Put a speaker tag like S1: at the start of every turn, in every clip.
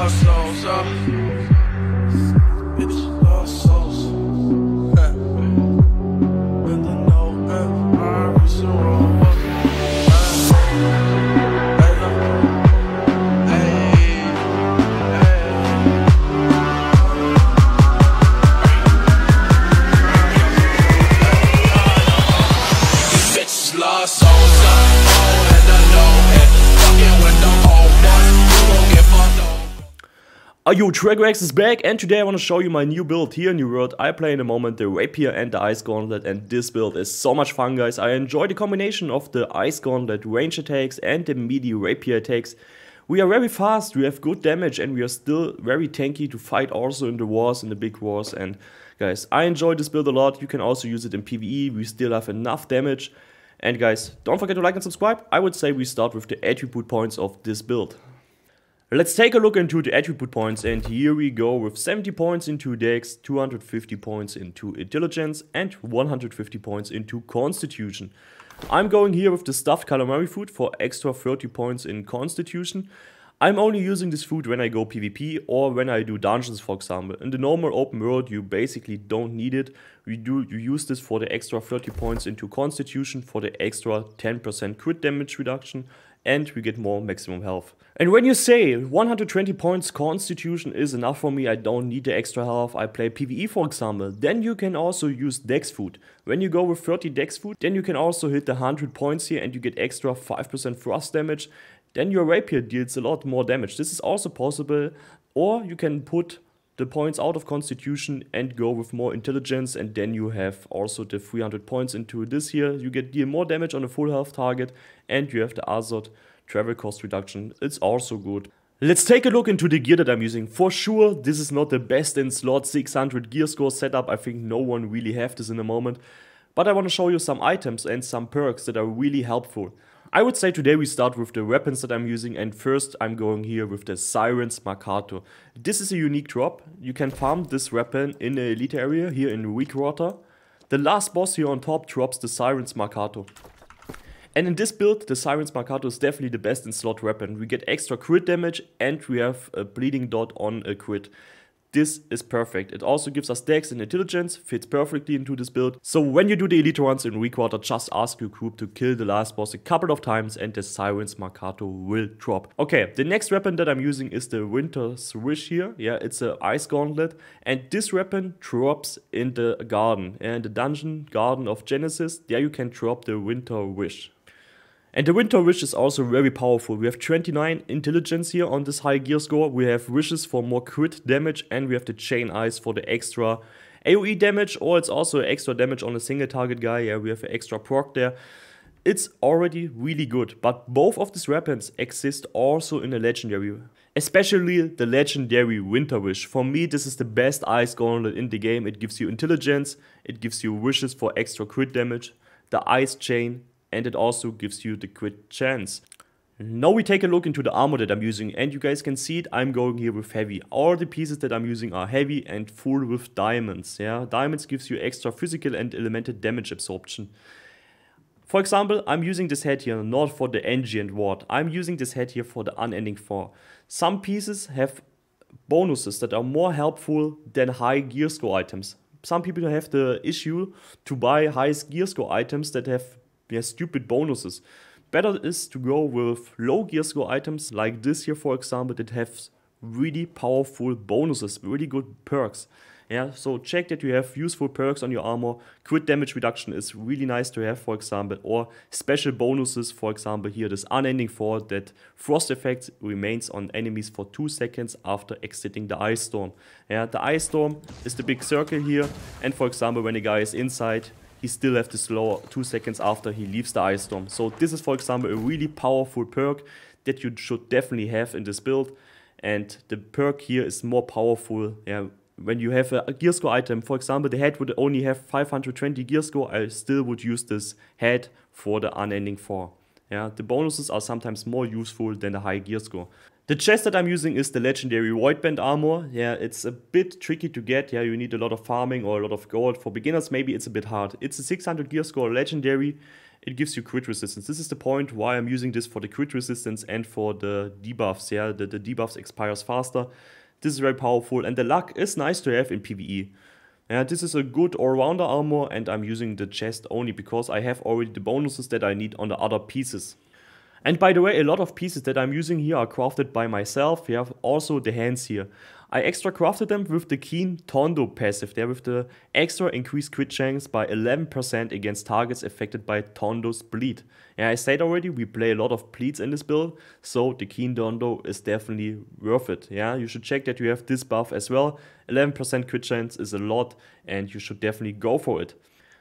S1: lost souls, bitch, lost souls. And I know I was wrong.
S2: Yo, DragooX is back, and today I want to show you my new build here in New World. I play in the moment the Rapier and the Ice Gauntlet, and this build is so much fun, guys. I enjoy the combination of the Ice Gauntlet range attacks and the melee Rapier attacks. We are very fast, we have good damage, and we are still very tanky to fight also in the wars, in the big wars. And guys, I enjoy this build a lot. You can also use it in PvE, we still have enough damage. And guys, don't forget to like and subscribe. I would say we start with the attribute points of this build. Let's take a look into the attribute points, and here we go with 70 points into Dex, 250 points into Intelligence and 150 points into Constitution. I'm going here with the stuffed calamari food for extra 30 points in Constitution. I'm only using this food when I go PvP or when I do dungeons, for example. In the normal open world you basically don't need it. You use this for the extra 30 points into Constitution for the extra 10% crit damage reduction, and we get more maximum health. And when you say 120 points Constitution is enough for me, I don't need the extra health, I play PvE for example, then you can also use Dex food. When you go with 30 Dex food, then you can also hit the 100 points here and you get extra 5% thrust damage. Then your Rapier deals a lot more damage. This is also possible, or you can put the points out of Constitution and go with more Intelligence, and then you have also the 300 points into this here. You deal more damage on a full health target, and you have the Azot travel cost reduction. It's also good. Let's take a look into the gear that I'm using. For sure, this is not the best in slot 600 gear score setup. I think no one really have this in the moment. But I want to show you some items and some perks that are really helpful. I would say today we start with the weapons that I'm using, and first I'm going here with the Siren's Marcato. This is a unique drop. You can farm this weapon in the elite area here in Weakwater. The last boss here on top drops the Siren's Marcato. And in this build, the Siren's Marcato is definitely the best in slot weapon. We get extra crit damage and we have a bleeding dot on a crit. This is perfect. It also gives us Dex and Intelligence, fits perfectly into this build. So when you do the elite runs in Weakwater, just ask your group to kill the last boss a couple of times and the Siren's Marcato will drop. Okay, the next weapon that I'm using is the Winter's Wish here. Yeah, it's an Ice Gauntlet, and this weapon drops in the garden. In the dungeon Garden of Genesis, there you can drop the Winter Wish. And the Winter Wish is also very powerful. We have 29 Intelligence here on this high gear score. We have wishes for more crit damage, and we have the Chain Ice for the extra AoE damage, or it's also extra damage on a single target guy. Yeah, we have an extra proc there. It's already really good, but both of these weapons exist also in a legendary. Especially the legendary Winter Wish. For me, this is the best Ice Gauntlet in the game. It gives you Intelligence, it gives you wishes for extra crit damage, the Ice Chain, and it also gives you the crit chance. Now we take a look into the armor that I'm using, and you guys can see it, I'm going here with heavy. All the pieces that I'm using are heavy and full with diamonds. Yeah, diamonds gives you extra physical and elemental damage absorption. For example, I'm using this head here not for the NG and Ward. I'm using this head here for the Unending 4. Some pieces have bonuses that are more helpful than high gear score items. Some people have the issue to buy high gear score items that have stupid bonuses. Better is to go with low gear score items like this here, for example, that have really powerful bonuses, really good perks. Yeah, so check that you have useful perks on your armor. Crit damage reduction is really nice to have, for example, or special bonuses, for example here this Unending 4 that frost effect remains on enemies for 2 seconds after exiting the Ice Storm. Yeah, the Ice Storm is the big circle here, and for example when a guy is inside, he still has to slow 2 seconds after he leaves the Ice Storm. So this is, for example, a really powerful perk that you should definitely have in this build. And the perk here is more powerful. Yeah, when you have a gear score item, for example, the head would only have 520 gear score, I still would use this head for the Unending 4. Yeah, the bonuses are sometimes more useful than the high gear score. The chest that I'm using is the legendary Voidband armor. Yeah, it's a bit tricky to get. Yeah, you need a lot of farming or a lot of gold. For beginners, maybe it's a bit hard. It's a 600 gear score legendary, it gives you crit resistance. This is the point why I'm using this for the crit resistance and for the debuffs. Yeah, the debuffs expires faster. This is very powerful, and the luck is nice to have in PvE. Yeah, this is a good all-rounder armor, and I'm using the chest only because I have already the bonuses that I need on the other pieces. And by the way, a lot of pieces that I'm using here are crafted by myself. We have also the hands here. I extra crafted them with the Keen Tondo passive there, with the extra increased crit chance by 11% against targets affected by Tondo's bleed. Yeah, I said already, we play a lot of bleeds in this build, so the Keen Tondo is definitely worth it. Yeah, you should check that you have this buff as well. 11% crit chance is a lot, and you should definitely go for it.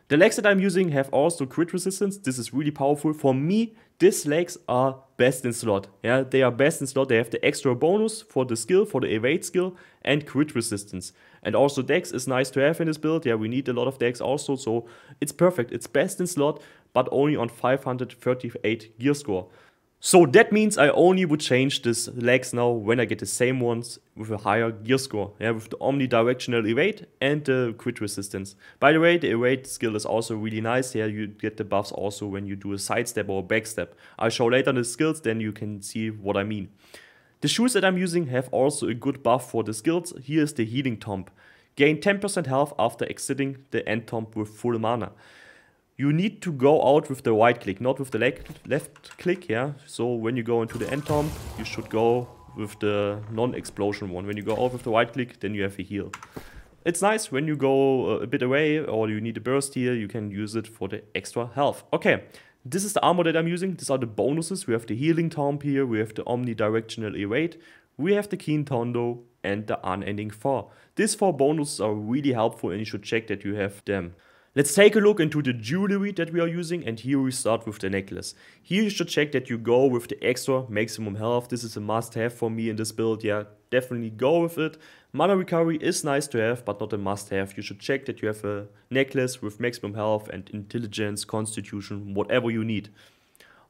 S2: The legs that I'm using have also crit resistance. This is really powerful. For me, these legs are best in slot. Yeah, they are best in slot. They have the extra bonus for the skill, for the evade skill, and crit resistance. And also dex is nice to have in this build. Yeah, we need a lot of dex also, so it's perfect. It's best in slot, but only on 538 gear score. So that means I only would change these legs now when I get the same ones with a higher gear score. Yeah, with the omnidirectional evade and the crit resistance. By the way, the evade skill is also really nice. Yeah, you get the buffs also when you do a sidestep or a backstep. I'll show later the skills, then you can see what I mean. The shoes that I'm using have also a good buff for the skills. Here is the healing tomb. Gain 10% health after exiting the end tomb with full mana. You need to go out with the right click, not with the left click, yeah. So when you go into the end tomb, you should go with the non-explosion one. When you go out with the right click, then you have a heal. It's nice when you go a bit away or you need a burst here, you can use it for the extra health. Okay, this is the armor that I'm using. These are the bonuses. We have the healing tomb here, we have the omnidirectional evade, we have the Keen Tondo and the unending 4. These 4 bonuses are really helpful and you should check that you have them. Let's take a look into the jewelry that we are using, and here we start with the necklace. Here you should check that you go with the extra maximum health. This is a must-have for me in this build. Yeah, definitely go with it. Mana recovery is nice to have, but not a must-have. You should check that you have a necklace with maximum health and intelligence, constitution, whatever you need.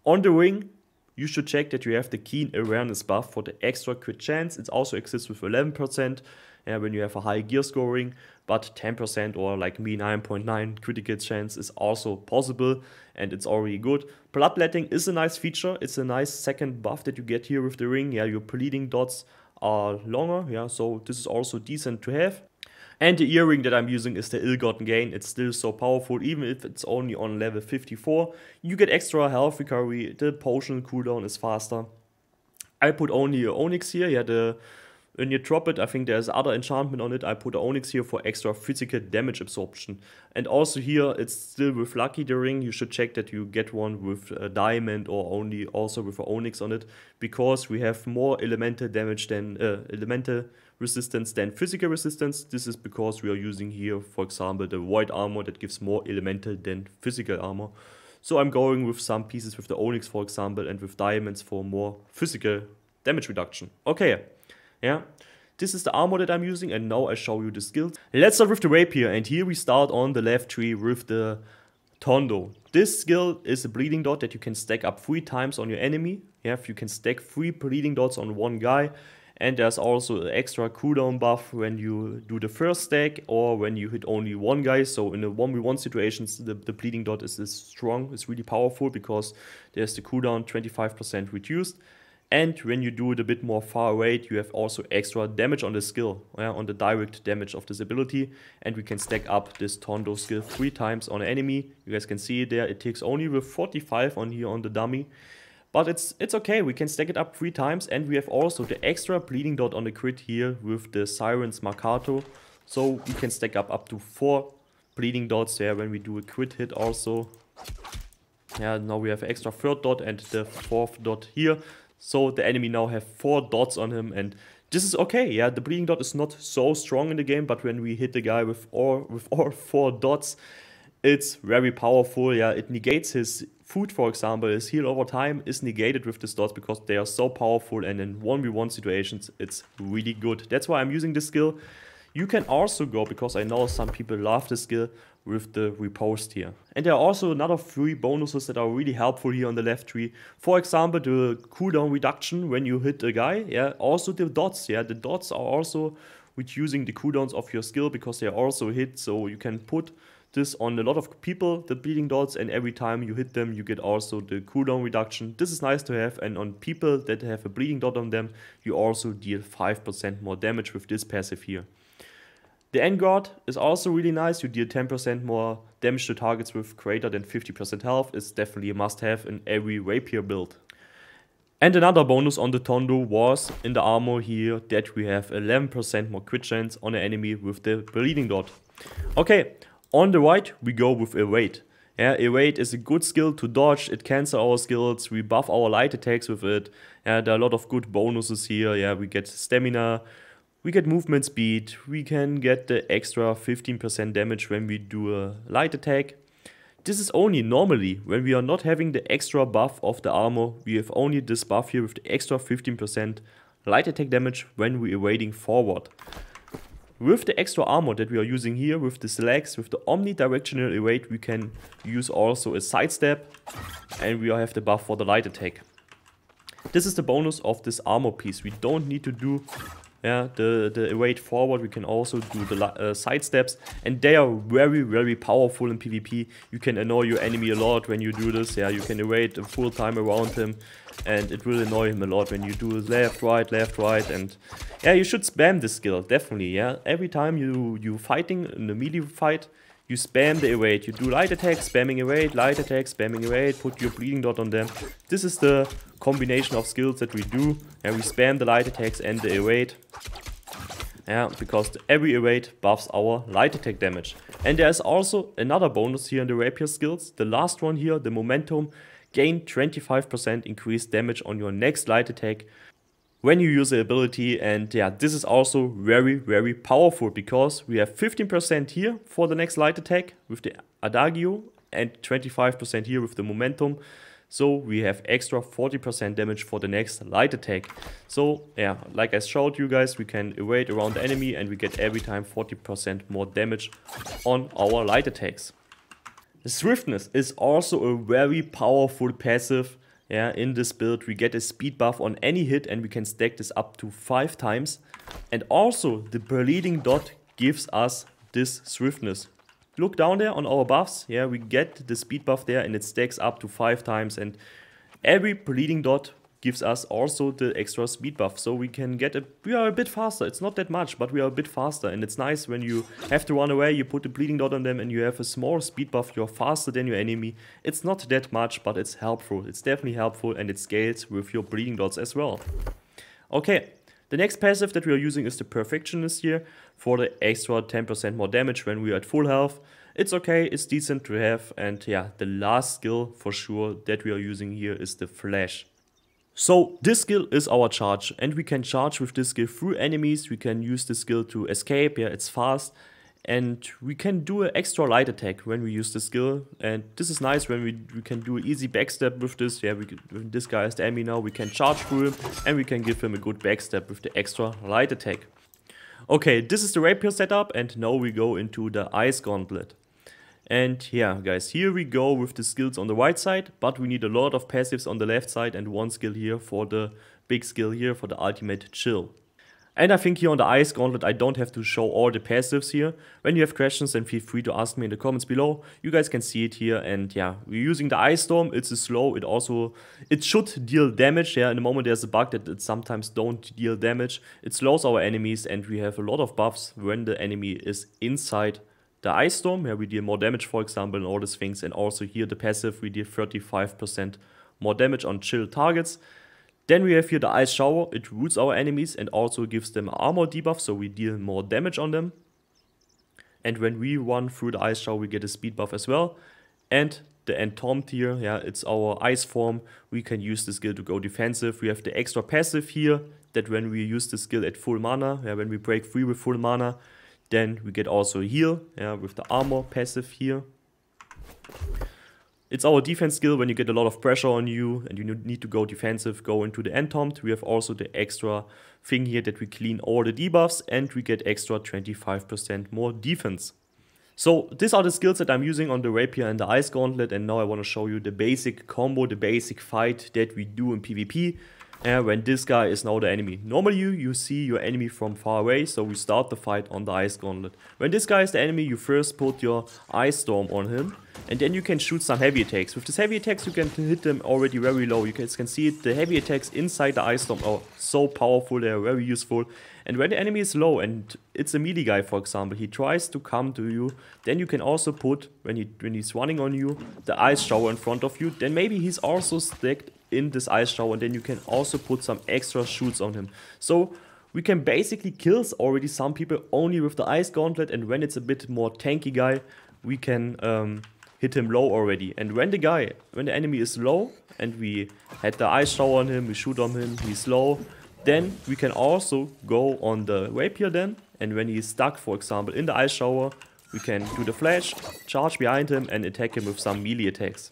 S2: On the ring, you should check that you have the Keen Awareness buff for the extra crit chance. It also exists with 11%. When you have a high gear scoring, but 10% or like me 9.9 critical chance is also possible, and it's already good. Bloodletting is a nice feature. It's a nice second buff that you get here with the ring. Yeah, your bleeding dots are longer, yeah, so this is also decent to have. And the earring that I'm using is the Ill-Gotten Gain. It's still so powerful, even if it's only on level 54. You get extra health recovery, the potion cooldown is faster. I put only a Onyx here, yeah, when you drop it, I think there's other enchantment on it. I put an Onyx here for extra physical damage absorption. And also here, it's still with Lucky the ring. You should check that you get one with a diamond or only also with an Onyx on it, because we have more elemental damage than elemental resistance than physical resistance. This is because we are using here, for example, the white armor that gives more elemental than physical armor. So I'm going with some pieces with the Onyx, for example, and with diamonds for more physical damage reduction. Okay. Yeah, this is the armor that I'm using, and now I show you the skills. Let's start with the Rapier, and here we start on the left tree with the Tondo. This skill is a bleeding dot that you can stack up 3 times on your enemy. Yeah, you can stack 3 bleeding dots on one guy, and there's also an extra cooldown buff when you do the first stack or when you hit only one guy. So in a 1v1 situations, the bleeding dot is strong, it's really powerful because there's the cooldown 25% reduced. And when you do it a bit more far away, you have also extra damage on the skill, on the direct damage of this ability. And we can stack up this Tondo skill 3 times on an enemy. You guys can see it there. It takes only with 45 on here on the dummy. But it's okay, we can stack it up 3 times. And we have also the extra bleeding dot on the crit here with the Siren's Marcato. So we can stack up to 4 bleeding dots there when we do a crit hit also. Yeah, now we have extra 3rd dot and the 4th dot here. So the enemy now have 4 dots on him, and this is okay. Yeah, the bleeding dot is not so strong in the game, but when we hit the guy with all 4 dots, it's very powerful. Yeah, it negates his food, for example. His heal over time is negated with these dots because they are so powerful, and in 1v1 situations, it's really good. That's why I'm using this skill. You can also go, because I know some people love this skill, with the riposte here. And there are also another 3 bonuses that are really helpful here on the left tree. For example, the cooldown reduction when you hit a guy. Yeah, also the dots. Yeah, the dots are also reducing the cooldowns of your skill because they are also hit. So you can put this on a lot of people, the bleeding dots, and every time you hit them you get also the cooldown reduction. This is nice to have, and on people that have a bleeding dot on them you also deal 5% more damage with this passive here. The end guard is also really nice. You deal 10% more damage to targets with greater than 50% health. It's definitely a must have in every rapier build. And another bonus on the Tondo was in the armor here that we have 11% more crit chance on an enemy with the bleeding dot. Okay, on the right we go with Evade. Yeah, Evade is a good skill to dodge, it cancels our skills, we buff our light attacks with it. Yeah, there are a lot of good bonuses here. Yeah, we get stamina, we get movement speed, we can get the extra 15% damage when we do a light attack. This is only normally when we are not having the extra buff of the armor. We have only this buff here with the extra 15% light attack damage when we are evading forward. With the extra armor that we are using here, with the legs, with the omnidirectional evade, we can use also a sidestep, and we have the buff for the light attack. This is the bonus of this armor piece. We don't need to do the evade forward, we can also do the side steps, and they are very powerful in PvP. You can annoy your enemy a lot when you do this. Yeah, you can evade the full time around him, and it will annoy him a lot when you do left, right, and yeah, you should spam this skill, definitely. Yeah, every time you fighting in a melee fight, you spam the evade, you do light attack, spamming evade, light attack, spamming evade, put your bleeding dot on them. This is the combination of skills that we do, and we spam the light attacks and the evade. Yeah, because every evade buffs our light attack damage. And there's also another bonus here in the rapier skills. The last one here, the momentum, gain 25% increased damage on your next light attack when you use the ability. And yeah, this is also very powerful, because we have 15% here for the next light attack with the Adagio and 25% here with the momentum. So we have extra 40% damage for the next light attack. So yeah, like I showed you guys, we can evade around the enemy and we get every time 40% more damage on our light attacks. The swiftness is also a very powerful passive. Yeah, in this build we get a speed buff on any hit, and we can stack this up to 5 times. And also the bleeding dot gives us this swiftness. Look down there on our buffs. Yeah, we get the speed buff there, and it stacks up to 5 times, and every bleeding dot gives us also the extra speed buff, so we can get we are a bit faster. It's not that much, but we are a bit faster, and it's nice when you have to run away, you put the bleeding dot on them and you have a small speed buff. You're faster than your enemy. It's not that much, but it's helpful. It's definitely helpful, and it scales with your bleeding dots as well. Okay, the next passive that we are using is the Perfectionist here for the extra 10% more damage when we are at full health. It's okay, it's decent to have, and yeah, the last skill for sure that we are using here is the Flash. So this skill is our charge, and we can charge with this skill through enemies. We can use this skill to escape, yeah, it's fast, and we can do an extra light attack when we use this skill. And this is nice when we can do an easy backstep with this. Yeah, when this guy is the enemy now, we can charge through him and we can give him a good backstep with the extra light attack. Okay, this is the rapier setup, and now we go into the Ice Gauntlet. And yeah, guys, here we go with the skills on the right side, but we need a lot of passives on the left side and one skill here for the big skill here for the ultimate chill. And I think here on the Ice Gauntlet I don't have to show all the passives here. When you have questions, then feel free to ask me in the comments below. You guys can see it here, and yeah, we're using the Ice Storm. It's a slow, it should deal damage. Yeah, in the moment there's a bug that it sometimes don't deal damage. It slows our enemies, and we have a lot of buffs when the enemy is inside the Ice Storm, where we deal more damage, for example, and all these things. And also here the passive, we deal 35% more damage on chill targets. Then we have here the Ice Shower. It roots our enemies and also gives them armor debuff, so we deal more damage on them. And when we run through the Ice Shower, we get a speed buff as well. And the Entombed here, yeah, it's our ice form. We can use the skill to go defensive. We have the extra passive here, that when we use the skill at full mana, yeah, when we break free with full mana, then we get also a heal, yeah, with the armor passive here. It's our defense skill when you get a lot of pressure on you and you need to go defensive, go into the Entombed. We have also the extra thing here that we clean all the debuffs, and we get extra 25% more defense. So these are the skills that I'm using on the Rapier and the Ice Gauntlet, and now I want to show you the basic combo, the basic fight that we do in PvP. when this guy is now the enemy. Normally you see your enemy from far away, so we start the fight on the Ice Gauntlet. When this guy is the enemy, you first put your Ice Storm on him, and then you can shoot some heavy attacks. With these heavy attacks you can hit them already very low. You can see it, the heavy attacks inside the Ice Storm are so powerful, they are very useful. And when the enemy is low and it's a melee guy, for example, he tries to come to you, then you can also put, when he's running on you, the Ice Shower in front of you. Then maybe he's also stacked in this Ice Shower, and then you can also put some extra shoots on him. So we can basically kill already some people only with the Ice Gauntlet, and when it's a bit more tanky guy, we can hit him low already. And when the enemy is low and we had the Ice Shower on him, we shoot on him, he's low, then we can also go on the Rapier then, and when he's stuck, for example, in the Ice Shower, we can do the flash, charge behind him and attack him with some melee attacks.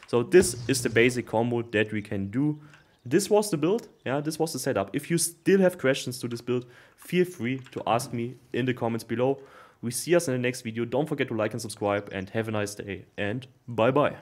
S2: So this is the basic combo that we can do. This was the build, yeah, this was the setup. If you still have questions to this build, feel free to ask me in the comments below. We see us in the next video. Don't forget to like and subscribe, and have a nice day, and bye bye.